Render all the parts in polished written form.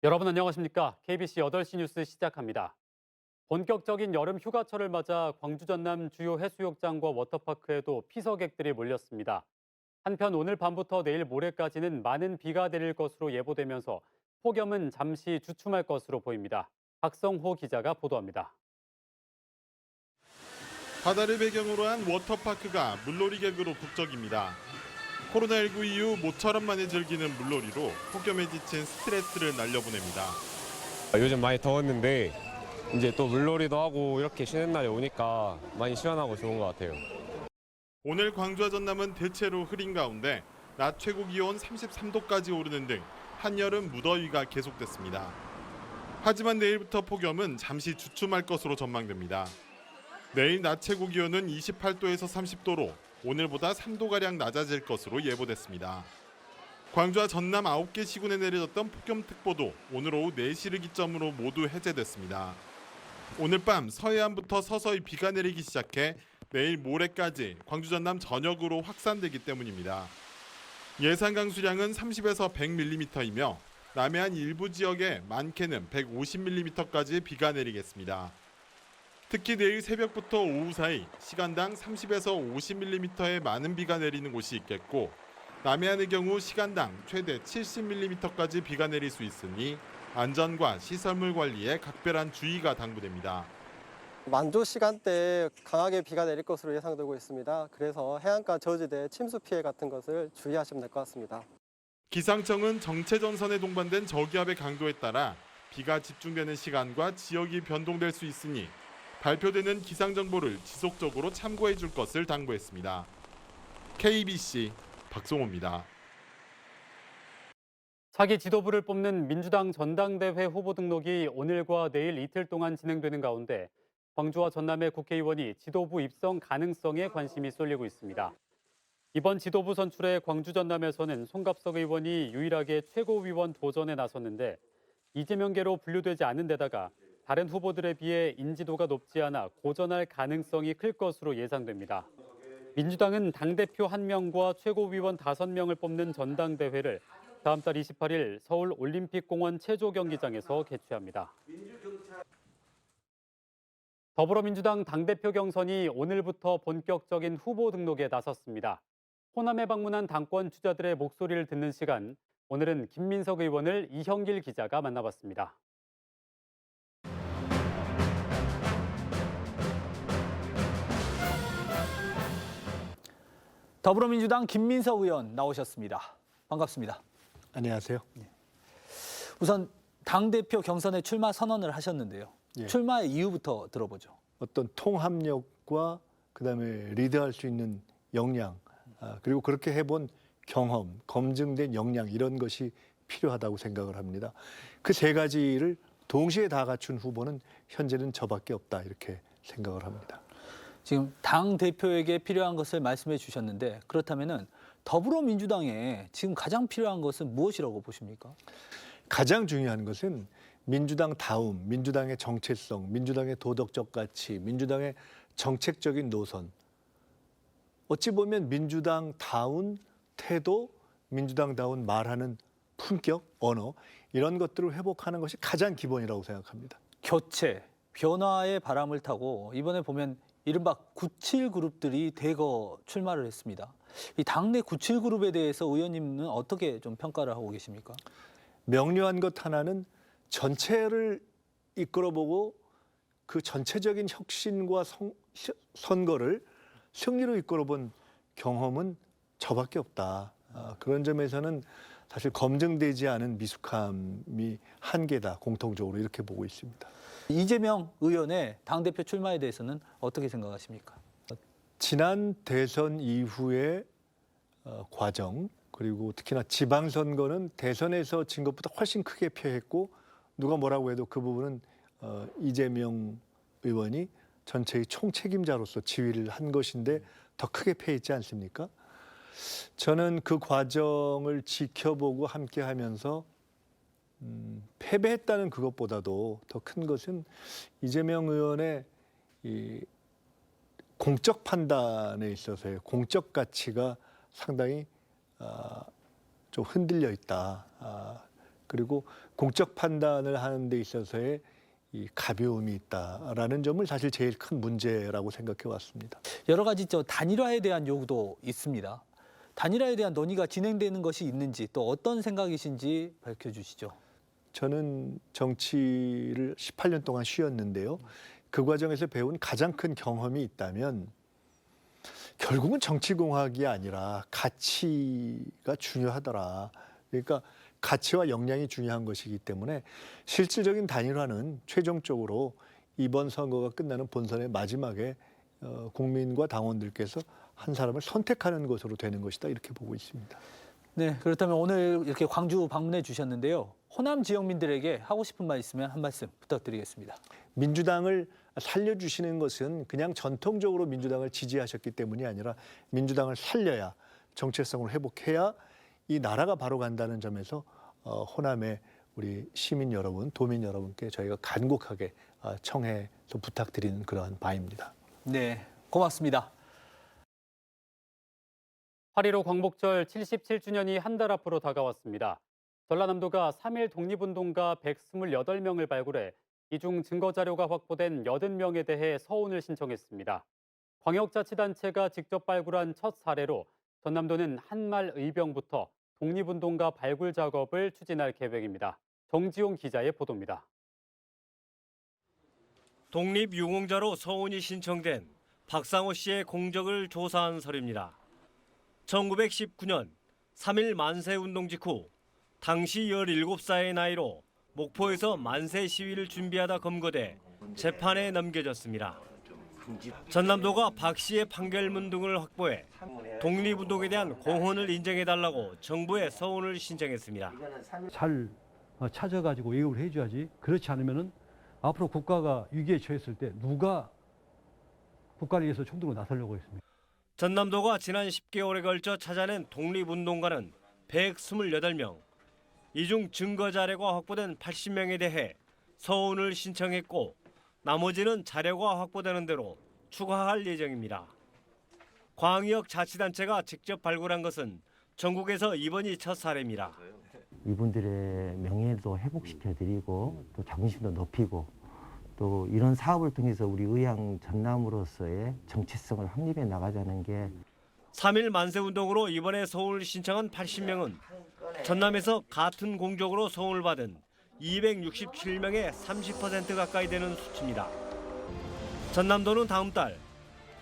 여러분 안녕하십니까? KBC 8시 뉴스 시작합니다. 본격적인 여름 휴가철을 맞아 광주 전남 주요 해수욕장과 워터파크에도 피서객들이 몰렸습니다. 한편 오늘 밤부터 내일 모레까지는 많은 비가 내릴 것으로 예보되면서 폭염은 잠시 주춤할 것으로 보입니다. 박성호 기자가 보도합니다. 바다를 배경으로 한 워터파크가 물놀이 객으로 북적입니다. 코로나19 이후 모처럼 만에 즐기는 물놀이로 폭염에 지친 스트레스를 날려보냅니다. 요즘 많이 더웠는데 이제 또 물놀이도 하고 이렇게 쉬는 날이 오니까 많이 시원하고 좋은 것 같아요. 오늘 광주와 전남은 대체로 흐린 가운데 낮 최고 기온 33도까지 오르는 등 한여름 무더위가 계속됐습니다. 하지만 내일부터 폭염은 잠시 주춤할 것으로 전망됩니다. 내일 낮 최고 기온은 28도에서 30도로 오늘보다 3도가량 낮아질 것으로 예보됐습니다. 광주와 전남 9개 시군에 내려졌던 폭염특보도 오늘 오후 4시를 기점으로 모두 해제됐습니다. 오늘 밤 서해안부터 서서히 비가 내리기 시작해 내일 모레까지 광주 전남 전역으로 확산되기 때문입니다. 예상 강수량은 30에서 100mm이며 남해안 일부 지역에 많게는 150mm까지 비가 내리겠습니다. 특히 내일 새벽부터 오후 사이 시간당 30에서 50mm의 많은 비가 내리는 곳이 있겠고 남해안의 경우 시간당 최대 70mm까지 비가 내릴 수 있으니 안전과 시설물 관리에 각별한 주의가 당부됩니다. 만조 시간대에 강하게 비가 내릴 것으로 예상되고 있습니다. 그래서 해안가 저지대 침수 피해 같은 것을 주의하시면 될 것 같습니다. 기상청은 정체전선에 동반된 저기압의 강도에 따라 비가 집중되는 시간과 지역이 변동될 수 있으니 발표되는 기상정보를 지속적으로 참고해 줄 것을 당부했습니다. KBC 박성호입니다. 차기 지도부를 뽑는 민주당 전당대회 후보 등록이 오늘과 내일 이틀 동안 진행되는 가운데 광주와 전남의 국회의원이 지도부 입성 가능성에 관심이 쏠리고 있습니다. 이번 지도부 선출에 광주 전남에서는 송갑석 의원이 유일하게 최고위원 도전에 나섰는데 이재명계로 분류되지 않은 데다가 다른 후보들에 비해 인지도가 높지 않아 고전할 가능성이 클 것으로 예상됩니다. 민주당은 당대표 1명과 최고위원 5명을 뽑는 전당대회를 다음 달 28일 서울 올림픽공원 체조경기장에서 개최합니다. 더불어민주당 당대표 경선이 오늘부터 본격적인 후보 등록에 나섰습니다. 호남에 방문한 당권 주자들의 목소리를 듣는 시간, 오늘은 김민석 의원을 이형길 기자가 만나봤습니다. 더불어민주당 김민석 의원 나오셨습니다. 반갑습니다. 안녕하세요. 우선 당대표 경선에 출마 선언을 하셨는데요. 예. 출마의 이유부터 들어보죠. 어떤 통합력과 그다음에 리드할 수 있는 역량, 그리고 그렇게 해본 경험, 검증된 역량 이런 것이 필요하다고 생각을 합니다. 그 세 가지를 동시에 다 갖춘 후보는 현재는 저밖에 없다 이렇게 생각을 합니다. 지금 당 대표에게 필요한 것을 말씀해 주셨는데 그렇다면은 더불어민주당에 지금 가장 필요한 것은 무엇이라고 보십니까? 가장 중요한 것은 민주당다움, 민주당의 정체성, 민주당의 도덕적 가치, 민주당의 정책적인 노선. 어찌 보면 민주당다운 태도, 민주당다운 말하는 품격, 언어 이런 것들을 회복하는 것이 가장 기본이라고 생각합니다. 교체, 변화의 바람을 타고 이번에 보면 이른바 97그룹들이 대거 출마를 했습니다. 이 당내 97그룹에 대해서 의원님은 어떻게 좀 평가를 하고 계십니까? 명료한 것 하나는 전체를 이끌어보고 그 전체적인 혁신과 선거를 승리로 이끌어본 경험은 저밖에 없다. 그런 점에서는 사실 검증되지 않은 미숙함이 한계다. 공통적으로 이렇게 보고 있습니다. 이재명 의원의 당대표 출마에 대해서는 어떻게 생각하십니까? 지난 대선 이후의 과정 그리고 특히나 지방선거는 대선에서 진 것보다 훨씬 크게 패했고 누가 뭐라고 해도 그 부분은 이재명 의원이 전체의 총책임자로서 지휘를 한 것인데 더 크게 패했지 않습니까? 저는 그 과정을 지켜보고 함께하면서 패배했다는 그것보다도 더 큰 것은 이재명 의원의 이 공적 판단에 있어서의 공적 가치가 상당히 좀 흔들려 있다. 그리고 공적 판단을 하는 데 있어서의 이 가벼움이 있다라는 점을 사실 제일 큰 문제라고 생각해 왔습니다. 여러 가지 단일화에 대한 요구도 있습니다. 단일화에 대한 논의가 진행되는 것이 있는지 또 어떤 생각이신지 밝혀주시죠. 저는 정치를 18년 동안 쉬었는데요. 그 과정에서 배운 가장 큰 경험이 있다면 결국은 정치공학이 아니라 가치가 중요하더라. 그러니까 가치와 역량이 중요한 것이기 때문에 실질적인 단일화는 최종적으로 이번 선거가 끝나는 본선의 마지막에 국민과 당원들께서 한 사람을 선택하는 것으로 되는 것이다 이렇게 보고 있습니다. 네, 그렇다면 오늘 이렇게 광주 방문해 주셨는데요. 호남 지역민들에게 하고 싶은 말 있으면 한 말씀 부탁드리겠습니다. 민주당을 살려주시는 것은 그냥 전통적으로 민주당을 지지하셨기 때문이 아니라 민주당을 살려야 정체성을 회복해야 이 나라가 바로 간다는 점에서 호남의 우리 시민 여러분, 도민 여러분께 저희가 간곡하게 청해서 부탁드리는 그러한 바입니다. 네, 고맙습니다. 8.15 광복절 77주년이 한 달 앞으로 다가왔습니다. 전라남도가 3.1 독립운동가 128명을 발굴해 이 중 증거자료가 확보된 80명에 대해 서훈을 신청했습니다. 광역자치단체가 직접 발굴한 첫 사례로 전남도는 한말 의병부터 독립운동가 발굴 작업을 추진할 계획입니다. 정지용 기자의 보도입니다. 독립유공자로 서훈이 신청된 박상호 씨의 공적을 조사한 서류입니다. 1919년 3.1 만세운동 직후 당시 17살의 나이로 목포에서 만세 시위를 준비하다 검거돼 재판에 넘겨졌습니다. 전남도가 박 씨의 판결문 등을 확보해 독립운동에 대한 공헌을 인정해달라고 정부에 서훈을 신청했습니다. 잘 찾아가지고 외국을 해줘야지. 그렇지 않으면은 앞으로 국가가 위기에 처했을 때 누가 국가를 위해서 총들고 나서려고 했습니까? 전남도가 지난 10개월에 걸쳐 찾아낸 독립운동가는 128명. 이 중 증거 자료가 확보된 80명에 대해 서훈을 신청했고 나머지는 자료가 확보되는 대로 추가할 예정입니다. 광역자치단체가 직접 발굴한 것은 전국에서 이번이 첫 사례입니다. 이분들의 명예도 회복시켜드리고 또 자긍심도 높이고 또 이런 사업을 통해서 우리 의향 전남으로서의 정체성을 확립해 나가자는 게 3.1 만세운동으로 이번에 서훈을 신청한 80명은 전남에서 같은 공적으로 서훈을 받은 267명의 30% 가까이 되는 수치입니다. 전남도는 다음 달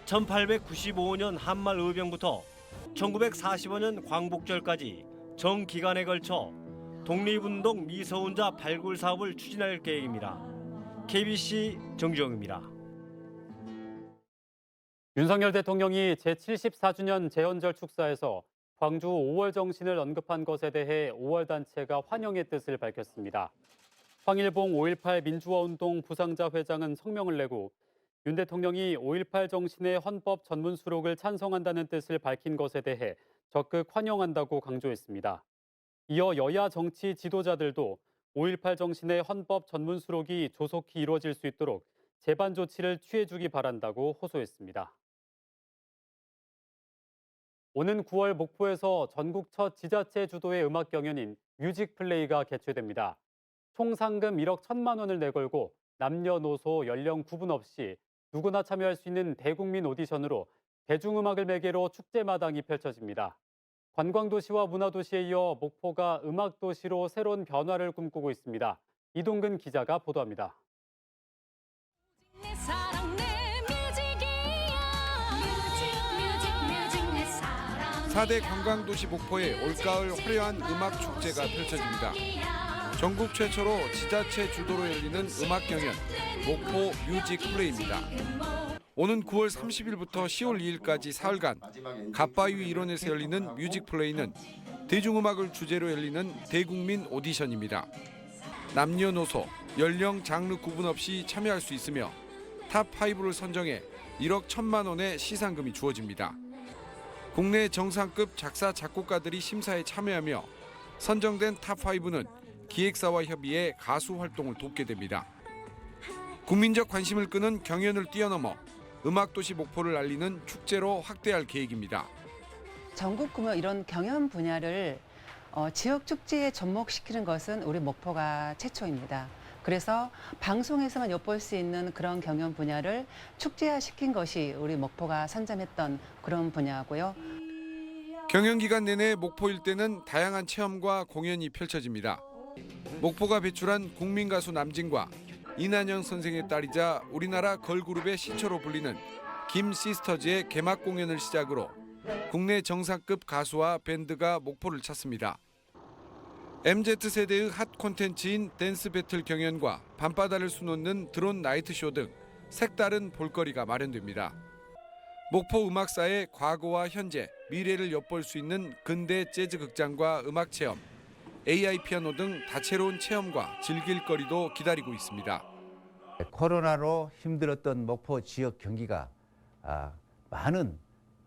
1895년 한말 의병부터 1945년 광복절까지 정기간에 걸쳐 독립운동 미서훈자 발굴 사업을 추진할 계획입니다. KBC 정지영입니다. 윤석열 대통령이 제74주년 재헌절 축사에서 광주 5월 정신을 언급한 것에 대해 5월 단체가 환영의 뜻을 밝혔습니다. 황일봉 5.18 민주화운동 부상자 회장은 성명을 내고 윤 대통령이 5.18 정신의 헌법 전문 수록을 찬성한다는 뜻을 밝힌 것에 대해 적극 환영한다고 강조했습니다. 이어 여야 정치 지도자들도 5.18 정신의 헌법 전문 수록이 조속히 이루어질 수 있도록 제반 조치를 취해주기 바란다고 호소했습니다. 오는 9월 목포에서 전국 첫 지자체 주도의 음악 경연인 뮤직플레이가 개최됩니다. 총 상금 1억 1천만 원을 내걸고 남녀노소 연령 구분 없이 누구나 참여할 수 있는 대국민 오디션으로 대중음악을 매개로 축제마당이 펼쳐집니다. 관광도시와 문화도시에 이어 목포가 음악도시로 새로운 변화를 꿈꾸고 있습니다. 이동근 기자가 보도합니다. 4대 관광도시 목포에 올가을 화려한 음악 축제가 펼쳐집니다. 전국 최초로 지자체 주도로 열리는 음악 경연 목포 뮤직 플레이입니다. 오는 9월 30일부터 10월 2일까지 사흘간 갓바위 일원에서 열리는 뮤직 플레이는 대중음악을 주제로 열리는 대국민 오디션입니다. 남녀노소, 연령, 장르 구분 없이 참여할 수 있으며 탑5를 선정해 1억 1천만 원의 시상금이 주어집니다. 국내 정상급 작사, 작곡가들이 심사에 참여하며 선정된 탑5는 기획사와 협의해 가수 활동을 돕게 됩니다. 국민적 관심을 끄는 경연을 뛰어넘어 음악도시 목포를 알리는 축제로 확대할 계획입니다. 전국 이런 경연 분야를 지역 축제에 접목시키는 것은 우리 목포가 최초입니다. 그래서 방송에서만 엿볼 수 있는 그런 경연 분야를 축제화시킨 것이 우리 목포가 선점했던 그런 분야고요. 경연 기간 내내 목포 일대는 다양한 체험과 공연이 펼쳐집니다. 목포가 배출한 국민 가수 남진과 이난영 선생의 딸이자 우리나라 걸그룹의 시초로 불리는 김 시스터즈의 개막 공연을 시작으로 국내 정상급 가수와 밴드가 목포를 찾습니다. MZ세대의 핫 콘텐츠인 댄스 배틀 경연과 밤바다를 수놓는 드론 나이트쇼 등 색다른 볼거리가 마련됩니다. 목포 음악사의 과거와 현재, 미래를 엿볼 수 있는 근대 재즈 극장과 음악 체험, AI 피아노 등 다채로운 체험과 즐길 거리도 기다리고 있습니다. 코로나로 힘들었던 목포 지역 경기가 많은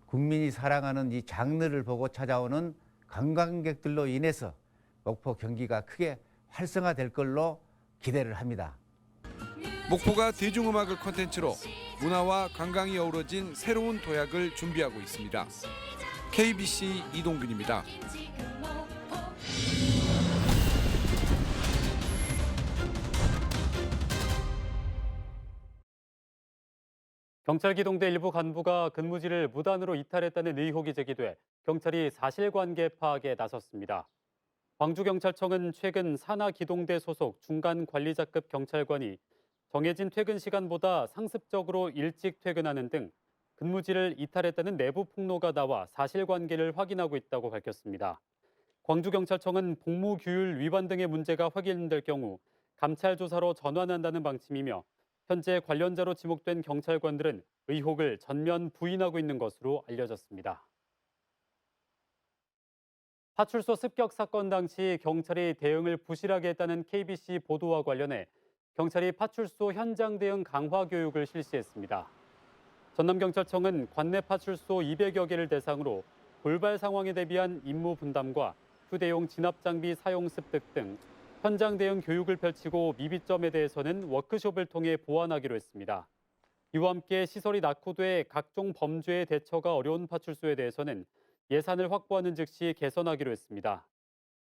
국민이 사랑하는 이 장르를 보고 찾아오는 관광객들로 인해서 목포 경기가 크게 활성화될 걸로 기대를 합니다. 목포가 대중음악을 콘텐츠로 문화와 관광이 어우러진 새로운 도약을 준비하고 있습니다. KBC 이동균입니다. 경찰 기동대 일부 간부가 근무지를 무단으로 이탈했다는 의혹이 제기돼 경찰이 사실관계 파악에 나섰습니다. 광주경찰청은 최근 산하기동대 소속 중간관리자급 경찰관이 정해진 퇴근 시간보다 상습적으로 일찍 퇴근하는 등 근무지를 이탈했다는 내부 폭로가 나와 사실관계를 확인하고 있다고 밝혔습니다. 광주경찰청은 복무규율 위반 등의 문제가 확인될 경우 감찰 조사로 전환한다는 방침이며 현재 관련자로 지목된 경찰관들은 의혹을 전면 부인하고 있는 것으로 알려졌습니다. 파출소 습격 사건 당시 경찰이 대응을 부실하게 했다는 KBC 보도와 관련해 경찰이 파출소 현장 대응 강화 교육을 실시했습니다. 전남경찰청은 관내 파출소 200여 개를 대상으로 돌발 상황에 대비한 임무 분담과 휴대용 진압 장비 사용 습득 등 현장 대응 교육을 펼치고 미비점에 대해서는 워크숍을 통해 보완하기로 했습니다. 이와 함께 시설이 낙후돼 각종 범죄의 대처가 어려운 파출소에 대해서는 예산을 확보하는 즉시 개선하기로 했습니다.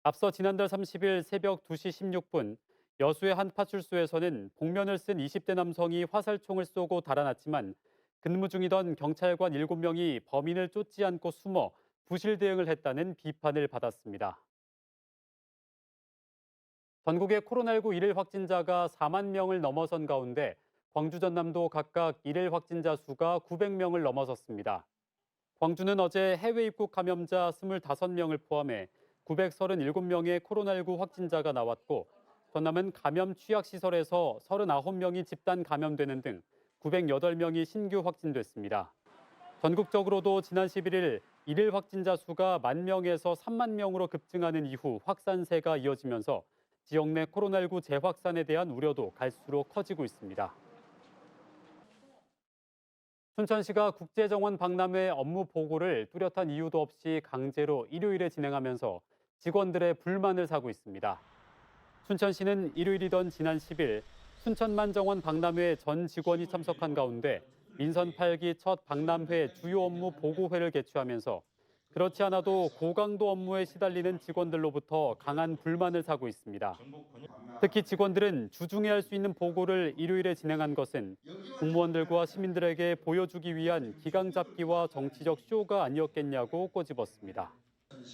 앞서 지난달 30일 새벽 2시 16분 여수의 한 파출소에서는 복면을 쓴 20대 남성이 화살총을 쏘고 달아났지만 근무 중이던 경찰관 7명이 범인을 쫓지 않고 숨어 부실 대응을 했다는 비판을 받았습니다. 전국의 코로나19 일일 확진자가 4만 명을 넘어선 가운데 광주, 전남도 각각 일일 확진자 수가 900명을 넘어섰습니다. 광주는 어제 해외 입국 감염자 25명을 포함해 937명의 코로나19 확진자가 나왔고 전남은 감염 취약시설에서 39명이 집단 감염되는 등 908명이 신규 확진됐습니다. 전국적으로도 지난 11일 일일 확진자 수가 1만 명에서 3만 명으로 급증하는 이후 확산세가 이어지면서 지역 내 코로나19 재확산에 대한 우려도 갈수록 커지고 있습니다. 춘천시가 국제정원 박람회 업무 보고를 뚜렷한 이유도 없이 강제로 일요일에 진행하면서 직원들의 불만을 사고 있습니다. 춘천시는 일요일이던 지난 10일 춘천만정원 박람회 전 직원이 참석한 가운데 민선 8기 첫 박람회 주요 업무 보고회를 개최하면서 그렇지 않아도 고강도 업무에 시달리는 직원들로부터 강한 불만을 사고 있습니다. 특히 직원들은 주중에 할 수 있는 보고를 일요일에 진행한 것은 공무원들과 시민들에게 보여주기 위한 기강 잡기와 정치적 쇼가 아니었겠냐고 꼬집었습니다.